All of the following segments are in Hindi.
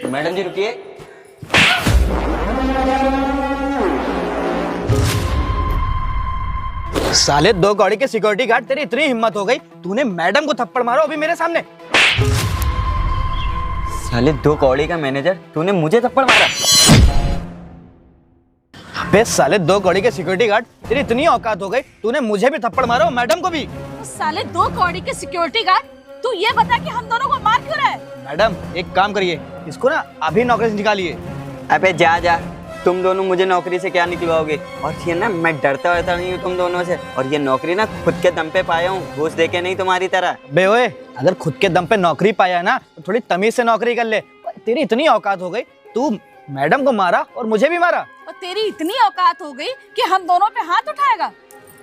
मैडम जी रुकिए। साले दो कौड़ी के सिक्योरिटी गार्ड, तेरी इतनी हिम्मत हो गई तूने मैडम को थप्पड़ मारा अभी मेरे सामने। साले 2 कौड़ी का मैनेजर, तूने मुझे थप्पड़ मारा? अबे साले 2 कौड़ी के सिक्योरिटी गार्ड, तेरी इतनी औकात हो गई तूने मुझे भी थप्पड़ मारा और मैडम को भी। साले 2 कौड़ी के सिक्योरिटी गार्ड, तू ये बता कि हम दोनों को मार क्यों रहा है? मैडम एक काम करिए, इसको ना अभी नौकरी से निकालिए। अबे जा जा, तुम दोनों मुझे नौकरी से क्या निकलवाओगे? और ये ना, मैं डरता वरता नहीं हूँ तुम दोनों से, और ये नौकरी ना खुद के दम पे पाया हूँ, घूस देके नहीं तुम्हारी तरह। बे ओए, अगर खुद के दम पे नौकरी पाया है ना तो थोड़ी तमीज से नौकरी कर ले। तेरी इतनी औकात हो गई, तू मैडम को मारा और मुझे भी मारा। और तेरी इतनी औकात हो गई कि हम दोनों पे हाथ उठाएगा?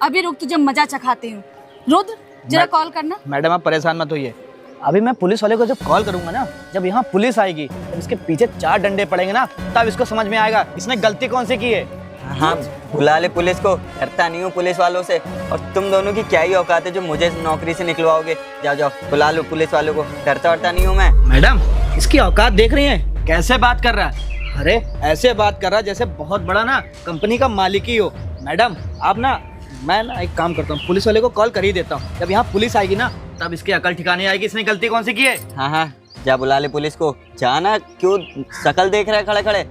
अभी रुक, तुझे मजा चखाती हूँ। रुद्र जरा कॉल करना। मैडम आप परेशान मत होइए, अभी मैं पुलिस वाले को जब कॉल करूंगा ना, जब यहाँ पुलिस आएगी तब इसके पीछे 4 डंडे पड़ेंगे ना, तब इसको समझ में आएगा इसने गलती कौन सी की है। हाँ बुला ले पुलिस को, डरता नहीं हूँ पुलिस वालों से। और तुम दोनों की क्या ही औकात है जो मुझे नौकरी से निकलवाओगे? जाओ जाओ बुला लो पुलिस वालों को, डरता वरता नहीं हूँ मैं। मैडम इसकी औकात देख रही हैं, कैसे बात कर रहा है? अरे ऐसे बात कर रहा है जैसे बहुत बड़ा ना कंपनी का मालिक ही हो। मैडम आप ना, मैं ना एक काम करता हूँ, पुलिस वाले को कॉल कर ही देता हूँ। जब यहाँ पुलिस आएगी ना तब इसकी अकल ठिकाने आएगी, इसने गलती कौन सी की है। हाँ हाँ जा बुला ले पुलिस को, जाना। क्यों शक्ल देख रहा है खड़े खड़े?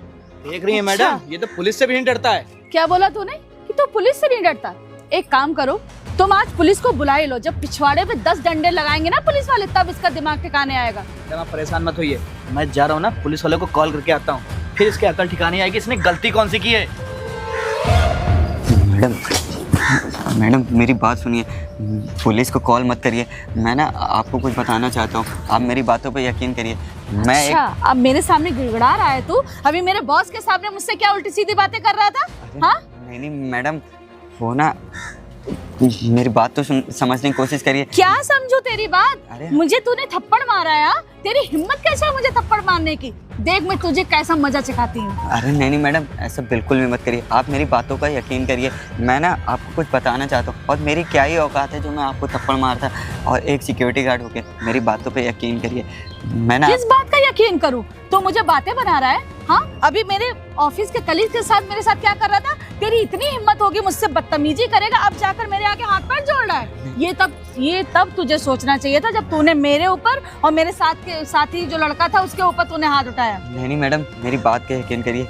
देख रही है मैडम, ये तो पुलिस से भी नहीं डरता है। क्या बोला तूने कि तू पुलिस से नहीं डरता? एक काम करो, तुम आज पुलिस को बुला ही लो। जब पिछवाड़े पे 10 डंडे लगाएंगे ना पुलिस वाले, तब इसका दिमाग ठिकाने आएगा। मैडम आप परेशान मत होइए, मैं जा रहा हूँ ना पुलिस वाले को कॉल करके आता हूँ, फिर इसकी अकल ठिकाने आएगी इसने गलती कौन सी की है। मैडम मैडम मेरी बात सुनिए, पुलिस को कॉल मत करिए। मैं ना आपको कुछ बताना चाहता हूँ, आप मेरी बातों पे यकीन करिए। मैं अच्छा, अब मेरे सामने गिड़गिड़ा रहा है तू? अभी मेरे बॉस के सामने मुझसे क्या उल्टी सीधी बातें कर रहा था? हाँ नहीं नहीं मैडम, वो ना, मेरी बात तो समझने की कोशिश करिए। क्या समझू तेरी बात? अरे मुझे तूने थप्पड़ मारा है? तेरी हिम्मत कैसे है मुझे थप्पड़ मारने की? देख मैं तुझे कैसा मजा चखाती हूँ। अरे नहीं नहीं मैडम, ऐसा बिल्कुल भी मत करिए, आप मेरी बातों का यकीन करिए। मैं ना आपको कुछ बताना चाहता हूँ, और मेरी क्या ही औकात है जो मैं आपको थप्पड़ मारता, और एक सिक्योरिटी गार्ड होके मेरी बातों पे यकीन करिए। मैं ना किस बात का यकीन करूँ? तो मुझे बातें बना रहा है? हाँ, अभी मेरे ऑफिस के कलीग के साथ मेरे साथ क्या कर रहा था? तेरी इतनी हिम्मत होगी मुझसे बदतमीजी करेगा, अब जाकर मेरे आगे हाथ पैर जोड़ रहा है। ये तब तुझे सोचना चाहिए था जब तूने मेरे ऊपर और मेरे साथी जो लड़का था उसके ऊपर तूने हाथ उठाया। नहीं नहीं मैडम, मेरी बात का यकीन करिए।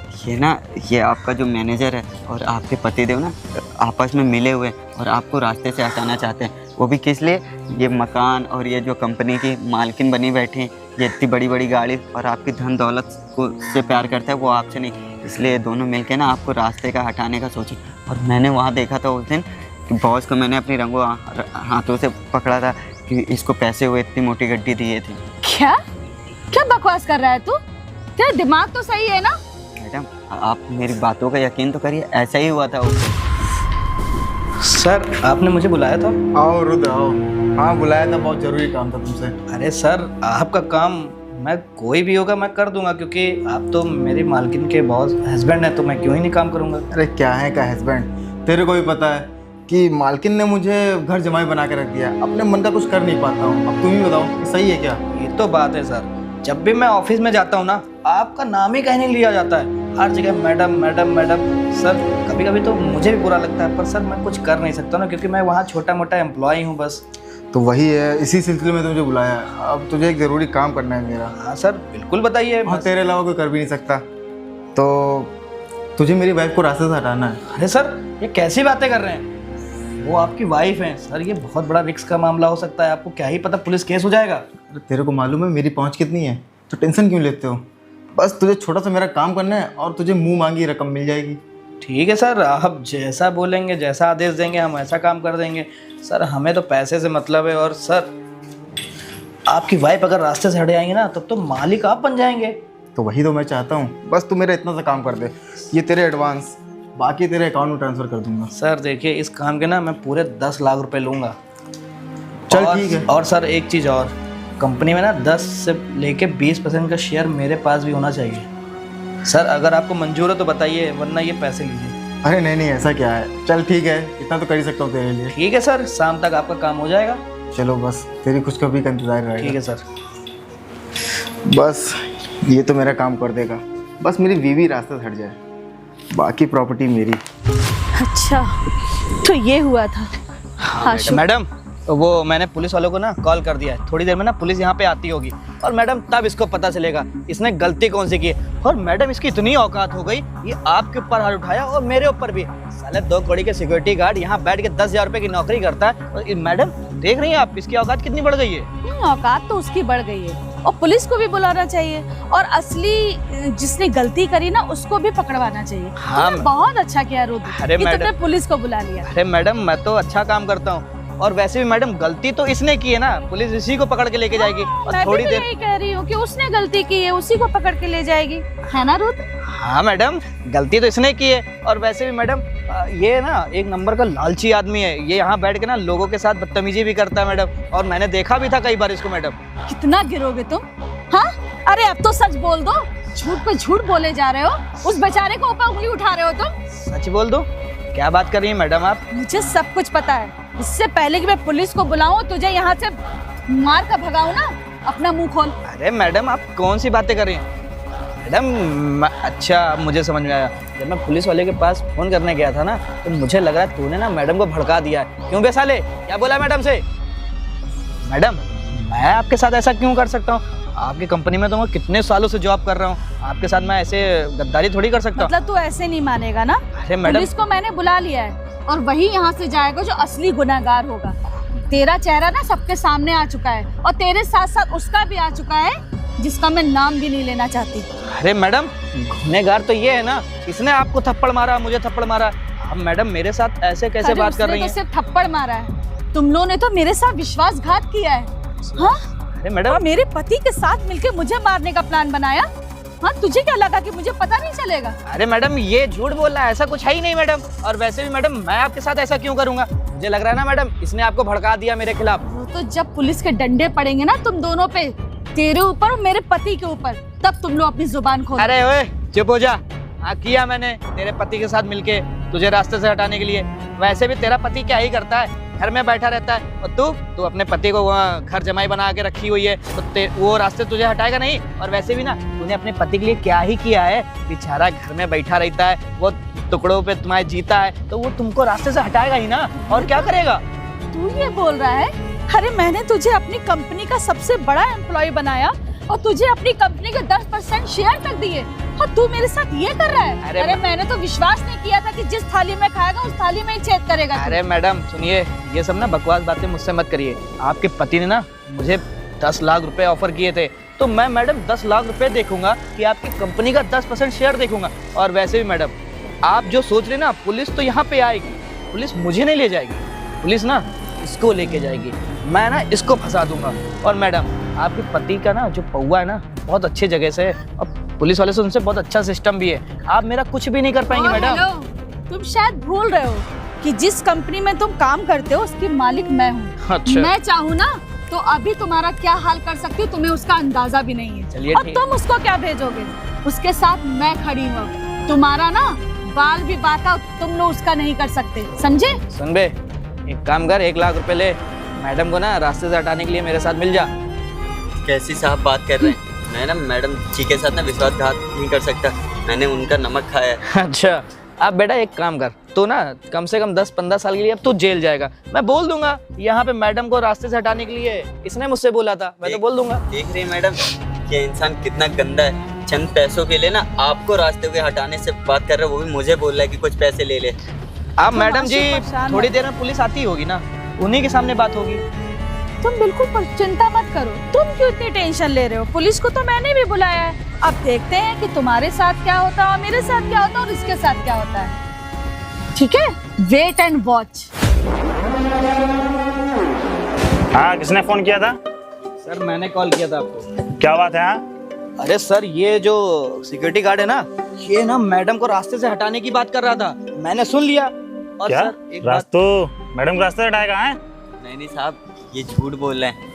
ये आपका जो मैनेजर है और आपके पतिदेव ना आपस में मिले हुए और आपको रास्ते से हटाना चाहते हैं। वो भी किस लिए? ये मकान और ये जो कंपनी की मालकिन बनी बैठी है, ये इतनी बड़ी बड़ी गाड़ी और आपकी धन दौलत को से प्यार करता है, वो आपसे नहीं। इसलिए दोनों मिलके ना आपको रास्ते का हटाने का सोचे। और मैंने वहाँ देखा था उस दिन कि बॉस को मैंने अपनी रंगों हाथों से पकड़ा था कि इसको पैसे हुए इतनी मोटी गड्डी दिए थे। क्या क्या बकवास कर रहा है तू? तेरा दिमाग तो सही है ना? मैडम आप मेरी बातों का यकीन तो करिए, ऐसा ही हुआ था उस दिन। सर आपने मुझे बुलाया था? आओ रुद्र आओ। हाँ बुलाया था, बहुत जरूरी काम था तुमसे। अरे सर आपका काम मैं कोई भी होगा मैं कर दूंगा, क्योंकि आप तो मेरी मालकिन के बॉस हस्बैंड हैं, तो मैं क्यों ही नहीं काम करूंगा। अरे क्या है का हस्बैंड, तेरे को भी पता है कि मालकिन ने मुझे घर जमाई बना के रख दिया, अपने मन का कुछ कर नहीं पाता हूँ। अब तुम ही बताओ सही है क्या? ये तो बात है सर, जब भी मैं ऑफिस में जाता हूँ ना आपका नाम ही कहीं नहीं लिया जाता है, हर जगह मैडम मैडम मैडम। सर कभी कभी तो मुझे भी बुरा लगता है, पर सर मैं कुछ कर नहीं सकता ना, क्योंकि मैं वहाँ छोटा मोटा एम्प्लॉय हूँ बस। तो वही है, इसी सिलसिले में तुझे बुलाया। अब तुझे एक ज़रूरी काम करना है मेरा। हाँ सर बिल्कुल बताइए। और तेरे अलावा कोई कर भी नहीं सकता, तो तुझे मेरी वाइफ को रास्ते से हटाना है। अरे सर ये कैसी बातें कर रहे हैं, वो आपकी वाइफ है सर, ये बहुत बड़ा रिस्क का मामला हो सकता है, आपको क्या ही पता पुलिस केस हो जाएगा। अरे तेरे को मालूम है मेरी पहुँच कितनी है, तो टेंशन क्यों लेते हो? बस तुझे छोटा सा मेरा काम करना है और तुझे मुँह मांगी रकम मिल जाएगी। ठीक है सर, आप जैसा बोलेंगे, जैसा आदेश देंगे हम ऐसा काम कर देंगे सर, हमें तो पैसे से मतलब है। और सर आपकी वाइफ अगर रास्ते से हट जाएंगे ना तब तो मालिक आप बन जाएंगे। तो वही तो मैं चाहता हूँ, बस तू मेरा इतना सा काम कर दे, ये तेरे एडवांस, बाकी तेरे अकाउंट में ट्रांसफ़र कर दूंगा। सर देखिए इस काम के ना मैं पूरे 10 लाख रुपए लूँगा। चल ठीक है। और सर एक चीज़ और, कंपनी में ना 10 से लेके 20% का शेयर मेरे पास भी होना चाहिए। सर अगर आपको मंजूर है तो बताइए, वरना ये पैसे लीजिए। अरे नहीं नहीं ऐसा क्या है, चल ठीक है, इतना तो कर ही सकता हूँ तेरे लिए। ठीक है सर, शाम तक आपका काम हो जाएगा। चलो बस तेरी खुशखबरी का इंतजार रहेगा। ठीक है सर। बस ये तो मेरा काम कर देगा, बस मेरी बीवी रास्ते से हट जाए, बाकी प्रॉपर्टी मेरी। अच्छा, तो ये हुआ था। आशु, मैडम वो मैंने पुलिस वालों को ना कॉल कर दिया है, थोड़ी देर में ना पुलिस यहाँ पे आती होगी और मैडम तब इसको पता चलेगा इसने गलती कौन सी की है। और मैडम इसकी इतनी औकात हो गई, ये आपके ऊपर हाथ उठाया और मेरे ऊपर भी। साले 2 करोड़ के सिक्योरिटी गार्ड यहाँ बैठ के 10,000 रुपए की नौकरी करता है और मैडम देख रही हैं आप इसकी औकात कितनी बढ़ गई है। औकात तो उसकी बढ़ गई है और पुलिस को भी बुलाना चाहिए और असली जिसने गलती करी ना उसको भी पकड़वाना चाहिए। हाँ, तुमने बहुत अच्छा किया रुद्र अरे कि तुमने मैडम, पुलिस को बुला लिया। अरे मैडम मैं तो अच्छा काम करता हूँ और वैसे भी मैडम गलती तो इसने की है ना, पुलिस इसी को पकड़ के लेके जाएगी। और मैं थोड़ी भी तो देर यही कह रही हूँ कि उसने गलती की है, उसी को पकड़ के ले जाएगी, है ना रुद्र? हाँ मैडम, गलती तो इसने की है और वैसे भी मैडम ये ना एक नंबर का लालची आदमी है। ये यहाँ बैठ के ना लोगों के साथ बदतमीजी भी करता है मैडम, और मैंने देखा भी था कई बार इसको मैडम। कितना गिरोगे तुम? हाँ, अरे अब तो सच बोल दो, झूठ पे झूठ बोले जा रहे हो, उस बेचारे को ऊपर उंगली उठा रहे हो तुम। सच बोल दो? क्या बात कर रही है मैडम आप? मुझे सब कुछ पता है। इससे पहले कि मैं पुलिस को बुलाऊं, तुझे यहाँ से मार कर भगाऊं ना, अपना मुंह खोल। अरे मैडम आप कौन सी बातें कर रही हैं? मैडम अच्छा मुझे समझ में आया, जब मैं पुलिस वाले के पास फोन करने गया था ना तो मुझे लग रहा है तूने ना मैडम को भड़का दिया है। क्यों बे साले, क्या बोला मैडम से? मैडम मैं आपके साथ ऐसा क्यों कर सकता हूँ? आपकी कंपनी में तो मैं कितने सालों से जॉब कर रहा हूँ, आपके साथ मैं ऐसे गद्दारी थोड़ी कर सकता हूँ। मतलब तू ऐसे नहीं मानेगा ना? अरे मैडम, पुलिस को मैंने बुला लिया है और वही यहाँ से जाएगा जो असली गुनहगार होगा। तेरा चेहरा ना सबके सामने आ चुका है और तेरे साथ साथ उसका भी आ चुका है जिसका मैं नाम भी नहीं लेना चाहती। अरे मैडम गुनहगार तो ये है ना, इसने आपको थप्पड़ मारा, मुझे थप्पड़ मारा। अब मैडम मेरे साथ ऐसे कैसे बात कर रही हैं? हैं? सिर्फ थप्पड़ मारा है, तुम लोगों ने तो मेरे साथ विश्वासघात किया है। हाँ? अरे मैडम, और मेरे पति के साथ मिलकर मुझे मारने का प्लान बनाया। हाँ, तुझे क्या लगा कि मुझे पता नहीं चलेगा? अरे मैडम ये झूठ बोल रहा है, ऐसा कुछ है ही नहीं मैडम। और वैसे भी मैडम मैं आपके साथ ऐसा क्यों करूंगा? मुझे लग रहा है ना मैडम इसने आपको भड़का दिया मेरे खिलाफ। वो तो जब पुलिस के डंडे पड़ेंगे ना तुम दोनों पे, तेरे ऊपर और मेरे पति के ऊपर, तब तुम लोग अपनी जुबान खोलो। अरे ओए चुप हो जा। हाँ किया मैंने तेरे पति के साथ मिलके तुझे रास्ते से हटाने के लिए। वैसे भी तेरा पति क्या ही करता है, घर में बैठा रहता है, और तू अपने पति को वहाँ घर जमाई बना के रखी हुई है, तो वो रास्ते तुझे हटाएगा नहीं। और वैसे भी ना तूने अपने पति के लिए क्या ही किया है, बेचारा घर में बैठा रहता है, वो टुकड़ों पे तुम्हारे जीता है, तो वो तुमको रास्ते से हटाएगा ही ना, और क्या करेगा? तू ये बोल रहा है? अरे मैंने तुझे अपनी कंपनी का सबसे बड़ा एम्प्लॉय बनाया और तुझे अपनी कंपनी के 10% शेयर तक दिए और तू मेरे साथ ये कर रहा है? अरे मैंने तो विश्वास नहीं किया था कि जिस थाली में खाएगा उस थाली में ही छेद करेगा। अरे मैडम सुनिए, ये सब ना बकवास बातें मुझसे मत करिए। आपके पति ने ना मुझे 10 लाख रुपए ऑफर किए थे, तो मैं मैडम 10 लाख रुपए देखूंगा कि आपकी कंपनी का 10% शेयर देखूंगा। और वैसे भी मैडम आप जो सोच रहे ना, पुलिस तो यहाँ पे आएगी, पुलिस मुझे नहीं ले जाएगी, पुलिस ना इसको लेके जाएगी, मैं ना इसको फंसा दूंगा। और मैडम आपके पति का ना जो पौवा है ना बहुत अच्छे जगह से है, और पुलिस वाले से उनसे बहुत अच्छा सिस्टम भी है, आप मेरा कुछ भी नहीं कर पाएंगे मैडम। हेलो, तुम शायद भूल रहे हो कि जिस कंपनी में तुम काम करते हो उसकी मालिक मैं हूँ। अच्छा। मैं चाहूँ ना तो अभी तुम्हारा क्या हाल कर सकती हूँ, तुम्हें उसका अंदाजा भी नहीं है। चलिए और ठीक। तुम उसको क्या भेजोगे? उसके साथ मैं खड़ी हूँ, तुम्हारा ना बाल भी बाका तुम लोग उसका नहीं कर सकते, समझे? सुन बे, एक काम कर, 1 लाख रुपए ले, मैडम को ना रास्ते से हटाने के लिए मेरे साथ मिल जा। कैसी साहब बात कर रहे हैं? मैं ना मैडम जी के साथ ना विश्वासघात नहीं कर सकता, मैंने उनका नमक खाया है। अच्छा अब बेटा एक काम कर, तो ना कम से कम 10-15 साल के लिए अब तू जेल जाएगा। मैं बोल दूंगा यहाँ पे मैडम को रास्ते से हटाने के लिए इसने मुझसे बोला था, मैं तो बोल दूंगा। देख रही मैडम ये इंसान कितना गंदा है, चंद पैसों के लिए ना आपको रास्ते के हटाने से बात कर रहा है, वो भी मुझे बोल रहा है कि कुछ पैसे ले ले। अब मैडम जी परेशान थोड़ी है। देर में पुलिस आती होगी ना, उन्हीं के सामने बात होगी। तुम बिल्कुल चिंता मत करो, तुम क्यों इतनी टेंशन ले रहे हो? पुलिस को तो मैंने भी बुलाया है, अब देखते हैं कि तुम्हारे साथ क्या होता है और मेरे साथ क्या होता है और इसके साथ क्या होता है। ठीक है, वेट एंड वॉच। हाँ किसने फोन किया था? सर मैंने कॉल किया था आपको। क्या बात है? हाँ अरे सर ये जो सिक्योरिटी गार्ड है ना, ये ना मैडम को रास्ते से हटाने की बात कर रहा था, मैंने सुन लिया। और क्या सर एक बात, रास्तों मैडम को रास्ते हटाएगा? है नहीं साहब ये झूठ बोल रहे हैं,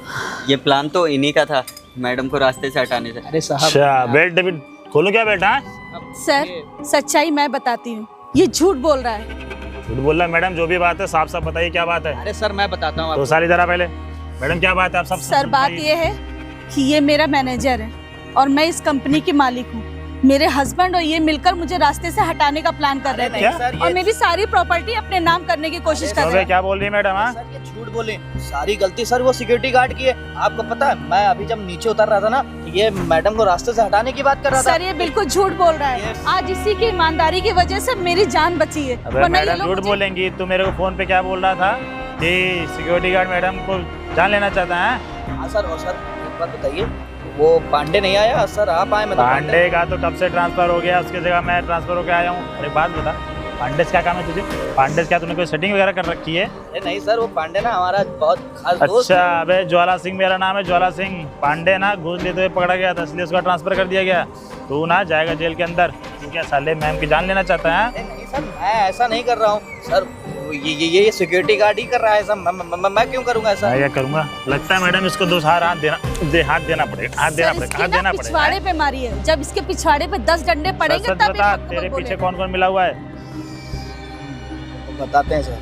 ये प्लान तो इन्हीं का था मैडम को रास्ते से हटाने से। अरे साहब अच्छा बेल्ट डेबिट खोलो क्या बेल्ट? हाँ अब सर ये- सच्चाई मैं बताती हूँ, ये झूठ बोल रहा है। झूठ बोल रहा है मैडम, जो भी बात है साफ साफ बताइए क्या बात है। अरे सर मैं बताता हूँ तो आपको। सारी तरह पहले मैडम क्या बात है आप सब सर बात ये है कि ये मेरा मैनेजर है और मैं इस कंपनी की मालिक हूँ। मेरे हस्बैंड और ये मिलकर मुझे रास्ते से हटाने का प्लान कर रहे नहीं थे सर, और मेरी सारी प्रॉपर्टी अपने नाम करने की कोशिश कर रहे हैं। क्या बोल रही है मैडम? हाँ, सर ये झूठ बोले, सारी गलती सर वो सिक्योरिटी गार्ड की है। आपको पता है मैं अभी जब नीचे उतर रहा था ना, ये मैडम को रास्ते से हटाने की बात कर रहा था। सर ये बिल्कुल झूठ बोल रहा है। आज इसी की ईमानदारी की वजह से मेरी जान बची है। अबे वरना ये मैडम लोग झूठ मुझे- बोलेंगी? तू मेरे को फोन पे क्या बोल रहा था कि सिक्योरिटी गार्ड मैडम को जान लेना चाहता है? हाँ सर, और सर एक बात बताइए, वो पांडे नहीं आया सर, आप आए? मैं तो पांडे का तो कब से ट्रांसफर हो गया, उसकी जगह मैं ट्रांसफर होकर आया हूँ। अरे बात बता, पांडे से क्या काम है तुझे? पांडे से क्या तूने कोई सेटिंग वगैरह कर रखी है? अरे नहीं सर, वो पांडे ना हमारा बहुत खास दोस्त अच्छा, अबे ज्वाला सिंह मेरा नाम है, ज्वाला सिंह। पांडे ना घूस लेते हुए पकड़ा गया था, इसलिए उसका ट्रांसफर कर दिया गया। तू ना जाएगा जेल के अंदर। तू क्या साले मैम की जान लेना चाहता है? है। नहीं सर, मैं ऐसा नहीं कर रहा हूँ सर, ये सिक्योरिटी गार्ड ही कर रहा है ऐसा। मैं क्यों करूँगा ऐसा? मैं क्या करूँगा? लगता है मैडम इसको दो हाथ देना पड़ेगा, हाथ देना सर, पड़ेगा, इसके हाथ ना देना पिछवाड़े पड़ेगा। पे मारी है। जब इसके पिछवाड़े पे 10 डंडे पड़ेंगे सच तब बता, ये मत तेरे बोले। पीछे कौन कौन मिला हुआ है? बताते हैं सर।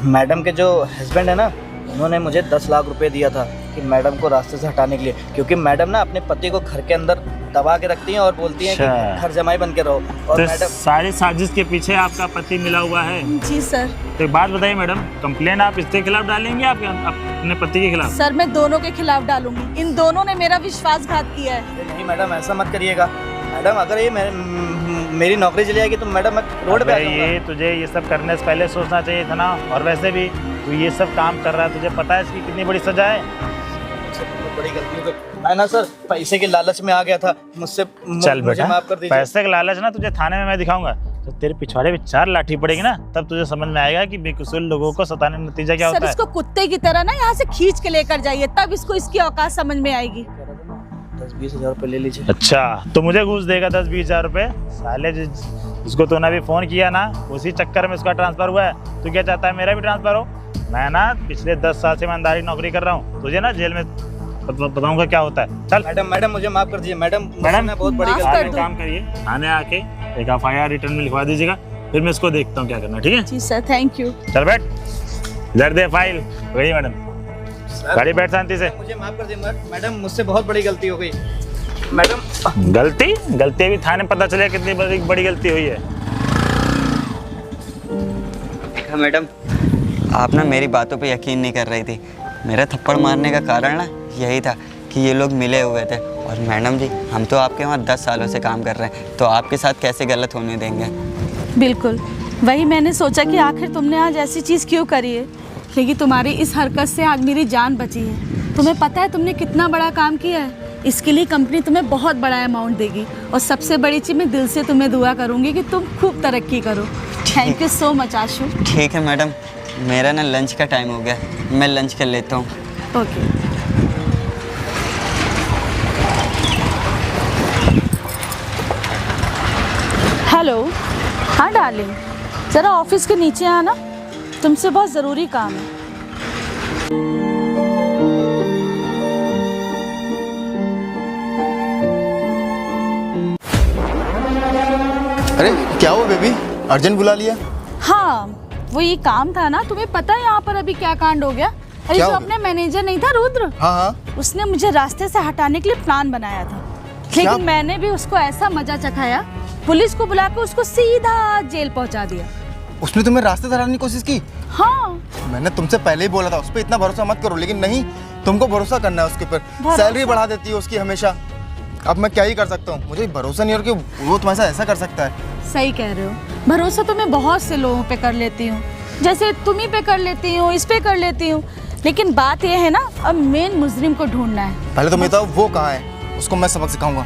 मैडम के जो हस्बैंड है ना, उन्होंने मुझे 10 लाख रुपए दिया था कि मैडम को रास्ते से हटाने के लिए, क्योंकि मैडम ना अपने पति को घर के अंदर दबा के रखती हैं और बोलती हैं कि अच्छा। घर जमाई बन के रहो। और तो मैडम सारी साजिश के पीछे आपका पति मिला हुआ है। जी सर। तो एक बात बताइए मैडम, कंप्लेन आप इसके खिलाफ डालेंगे आपके अपने पति के खिलाफ? सर मैं दोनों के खिलाफ डालूंगी। इन दोनों ने मेरा विश्वासघात किया है। अरे नहीं मैडम, ऐसा मत करिएगा मैडम। अगर ये मेरी नौकरी चली जाएगी तो मैडम मैं रोड पे आ अबे जाऊंगा। ये तुझे ये सब करने से पहले सोचना चाहिए था ना। और वैसे भी तू ये सब काम कर रहा है, तुझे पता है इसकी कितनी बड़ी सजा है? मुझसे बहुत बड़ी गलती हो गई। मैं ना सर पैसे के लालच में आ गया था, मुझसे चल मुझे बेटा, माफ कर दीजिए। पैसे का लालच ना तुझे थाने में मैं दिखाऊंगा। तो तेरे पिछवाड़े पे 4 लाठी पड़ेगी ना, तब तुझे समझ में आएगा कि बेकसूर लोगों को सताने का नतीजा क्या सर होता है। इसको कुत्ते की तरह ना यहाँ से खींच के लेकर जाइए, तब इसको इसकी औकात समझ में आएगी। 10-20 हज़ार रुपये ले लीजिए। अच्छा, तो मुझे घूस देगा 10-20 हज़ार रुपये? साले जिसको तूने अभी फ़ोन किया ना, उसी चक्कर में उसका ट्रांसफ़र हुआ है। तू क्या चाहता है मेरा भी ट्रांसफ़र हो? मैं ना पिछले 10 साल से ईमानदारी नौकरी कर रहा हूँ। तुझे ना जेल में बताऊंगा क्या होता है। चल मैडम मुझे माफ कर दीजिए मैडम, मैडम, मैं बहुत बड़ी माफ गलती कर आप एक दो। काम करिए, थाने आके एक FIR रिटर्न में लिखवा दीजिएगा, फिर मैं इसको देखता हूँ क्या करना। ठीक है, जी सर, थैंक यू। चल बैठ, इधर दे फाइल। वही मैडम, गाड़ी बैठ शांति से। मुझे माफ कर दीजिए मैडम, मुझसे बहुत बड़ी गलती हो गई मैडम। गलती भी थाने पता चले कितनी बड़ी गलती हुई है। देखा मैडम, आप ना मेरी बातों पे यकीन नहीं कर रही थी। मेरा थप्पड़ मारने का कारण ना यही था कि ये लोग मिले हुए थे। और मैडम जी, हम तो आपके वहाँ 10 सालों से काम कर रहे हैं, तो आपके साथ कैसे गलत होने देंगे? बिल्कुल, वही मैंने सोचा कि आखिर तुमने आज ऐसी चीज़ क्यों करी है, लेकिन तुम्हारी इस हरकत से आज मेरी जान बची है। तुम्हें पता है तुमने कितना बड़ा काम किया है? इसके लिए कंपनी तुम्हें बहुत बड़ा अमाउंट देगी। और सबसे बड़ी चीज़, मैं दिल से तुम्हें दुआ करूँगी कि तुम खूब तरक्की करो। थैंक यू सो मच आशु। ठीक है मैडम, मेरा ना लंच का टाइम हो गया, मैं लंच कर लेता हूँ। ओके। हेलो, हाँ डार्लिंग, ज़रा ऑफिस के नीचे आना, तुमसे बहुत ज़रूरी काम है। अरे क्या हुआ बेबी, अर्जेंट बुला लिया? हाँ, वो ये काम था ना, तुम्हें पता है यहाँ पर अभी क्या कांड हो गया? अरे क्या जो हो अपने मैनेजर नहीं था रुद्र, हाँ हाँ। उसने मुझे रास्ते से हटाने के लिए प्लान बनाया था, क्या? लेकिन मैंने भी उसको ऐसा मजा चखाया, पुलिस को बुला के उसको सीधा जेल पहुंचा दिया। उसने तुम्हें रास्ते से हटाने की कोशिश की? हाँ, मैंने तुमसे पहले ही बोला था उस पर इतना भरोसा मत करो, लेकिन नहीं, तुमको भरोसा करना है उसके ऊपर। भरोसा? सैलरी बढ़ा देती है उसकी हमेशा। अब मैं क्या ही कर सकता हूँ, मुझे भरोसा नहीं और कि वो तुम्हारे साथ ऐसा कर सकता है। सही कह रहे हो, भरोसा तो मैं बहुत से लोगों पे कर लेती हूँ, जैसे तुम ही पे कर लेती हूँ, इस पे कर लेती हूँ, लेकिन बात यह है ना, अब मेन मुजरिम को ढूंढना है। पहले तुम बताओ वो कहाँ है, उसको मैं सबक सिखाऊंगा।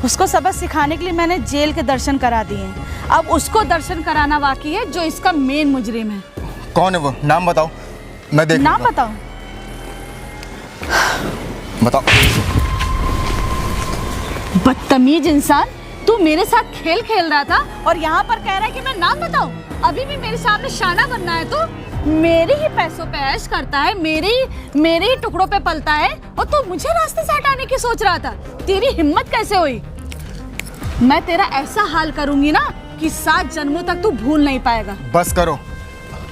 उसको सबक सिखाने के लिए मैंने जेल के दर्शन करा दिए हैं, अब उसको दर्शन कराना बाकी है जो इसका मेन मुजरिम है। कौन है वो, नाम बताओ, मैं देख नाम लूंगा। बताओ? बताओ। बदतमीज इंसान, तू मेरे साथ खेल खेल रहा था और यहाँ पर कह रहा है कि मैं नाम बताऊं? अभी भी मेरे सामने शाना बनना है? तो मेरे ही पैसों पे ऐश करता है, मेरे ही टुकड़ों पे पलता है, और तू मुझे रास्ते से हटाने की सोच रहा था? तेरी हिम्मत कैसे हुई? मैं तेरा ऐसा हाल करूंगी ना कि 7 जन्मों तक तू भूल नहीं पाएगा। बस करो,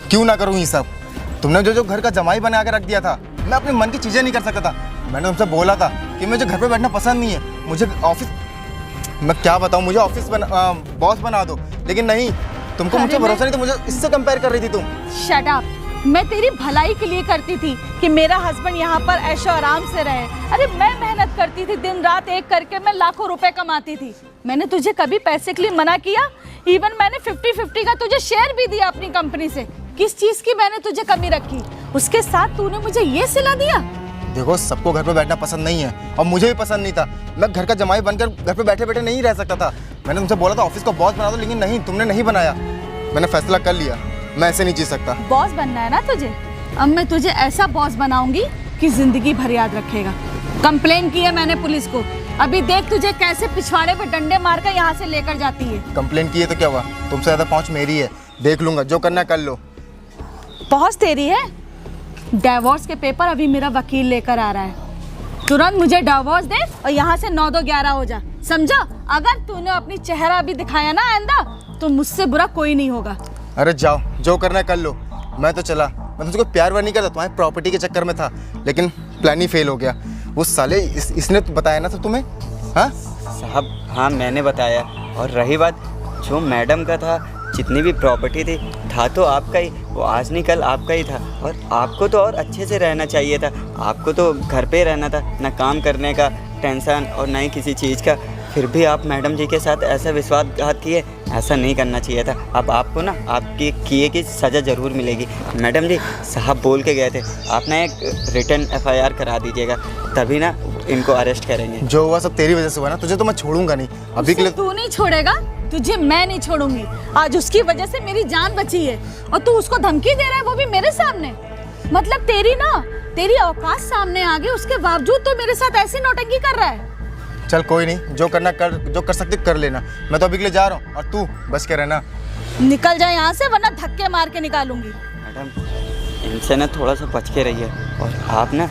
क्यों ना करूँ ये सब? तुमने जो घर का जमाई बना के रख दिया था, मैं अपने मन की चीजें नहीं कर सकता था। मैंने तुमसे बोला था कि मुझे घर पे बैठना पसंद नहीं है, मुझे ऑफिस, मैं क्या बताऊँ, मुझे ऑफिस बॉस बना दो, लेकिन नहीं, तुमको अरे मुझसे भरोसा नहीं, तो मुझे इससे कंपेयर कर रही थी तुम। Shut up. मैं तेरी भलाई के लिए करती थी कि मेरा हस्बैंड यहाँ पर ऐशो आराम से रहे। अरे मैं मेहनत करती थी दिन रात एक करके, मैं लाखों रुपए कमाती थी। मैंने तुझे कभी पैसे के लिए मना किया? इवन मैंने 50-50 का तुझे शेयर भी दिया अपनी कंपनी से। किस चीज की मैंने तुझे कमी रखी? उसके साथ तूने मुझे ये सिला दिया। देखो, सबको घर पे बैठना पसंद नहीं है और मुझे भी पसंद नहीं था। मैं घर का जमाई बनकर घर पे बैठे बैठे नहीं रह सकता था। मैंने तुमसे बोला था ऑफिस को बॉस बना दो, लेकिन नहीं, तुमने नहीं बनाया। मैंने फैसला कर लिया, मैं ऐसे नहीं जी सकता। बॉस बनना है ना तुझे? अब मैं तुझे ऐसा बॉस बनाऊंगी कि जिंदगी भर याद रखेगा। कंप्लेन की है मैंने पुलिस को, अभी देख तुझे कैसे पिछवाड़े पे डंडे मारकर यहाँ से लेकर जाती है। कंप्लेन की है तो क्या हुआ, तुमसे ज़्यादा पहुँच मेरी है, देख लूंगा, जो करना कर लो। पहुंच तेरी है? डिवोर्स के पेपर अभी मेरा वकील लेकर आ रहा है। तुरंत मुझे डिवोर्स दे और यहाँ से 9-2-11 हो जा, समझा? अगर तूने अपनी चेहरा भी दिखाया ना आइंदा, तो मुझसे बुरा कोई नहीं होगा। अरे जाओ, जो करना कर लो, मैं तो चला। मैं तुझको प्यार वार नहीं करता, तुम्हारी प्रॉपर्टी के चक्कर में था, लेकिन प्लान ही फेल हो गया। वो साले इसने तो बताया ना सब तुम्हें? हाँ साहब, हाँ मैंने बताया। और रही बात जो मैडम का था, जितनी भी प्रॉपर्टी थी, था तो आपका ही, वो आज नहीं कल आपका ही था। और आपको तो और अच्छे से रहना चाहिए था, आपको तो घर पे रहना था, ना काम करने का टेंशन और ना ही किसी चीज़ का। फिर भी आप मैडम जी के साथ ऐसा विश्वासघात किए, ऐसा नहीं करना चाहिए था। अब आपको ना आपके किए की सज़ा ज़रूर मिलेगी। मैडम जी, साहब बोल के गए थे, आप ना एक रिटर्न FIR करा दीजिएगा, तभी ना इनको अरेस्ट करेंगे। जो हुआ सब तेरी वजह से हुआ ना, तुझे तो मैं छोड़ूंगा नहीं अभी के लिए। तू नहीं छोड़ेगा, तुझे मैं नहीं छोड़ूंगी। आज उसकी वजह से मेरी जान बची है और तू उसको धमकी दे रहा है, वो भी मेरे सामने। मतलब तेरी औकात सामने आ गई, उसके बावजूद तो मेरे साथ ऐसी नौटंकी कर रहा है। चल कोई नहीं, जो करना कर, जो कर सकती कर लेना। मैं तो अभी के लिए जा रहा हूँ और तू बच के रहना। निकल जाए यहाँ से, वरना धक्के मार के निकालूंगी। मैडम, इनसे ना थोड़ा सा बच के रहिए। और आप ना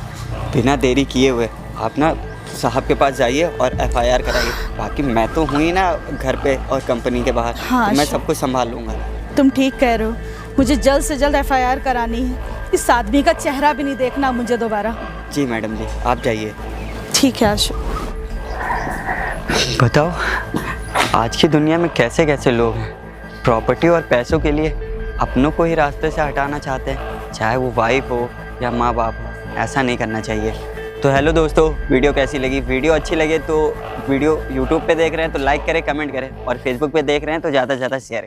बिना देरी किए हुए आप ना साहब के पास जाइए और FIR कराइए। बाकी मैं तो हूँ ही ना घर पे और कंपनी के बाहर, हाँ, तो मैं सब कुछ संभाल लूँगा। तुम ठीक कह रहे हो, मुझे जल्द से जल्द FIR करानी है। इस आदमी का चेहरा भी नहीं देखना मुझे दोबारा। जी मैडम जी, आप जाइए। ठीक है आशु। बताओ, आज की दुनिया में कैसे कैसे लोग हैं, प्रॉपर्टी और पैसों के लिए अपनों को ही रास्ते से हटाना चाहते हैं, चाहे वो वाइफ हो या माँ बाप हो। ऐसा नहीं करना चाहिए। तो हेलो दोस्तों, वीडियो कैसी लगी? वीडियो अच्छी लगे तो वीडियो यूट्यूब पे देख रहे हैं तो लाइक करें, कमेंट करें, और फेसबुक पे देख रहे हैं तो ज़्यादा से ज़्यादा शेयर करें।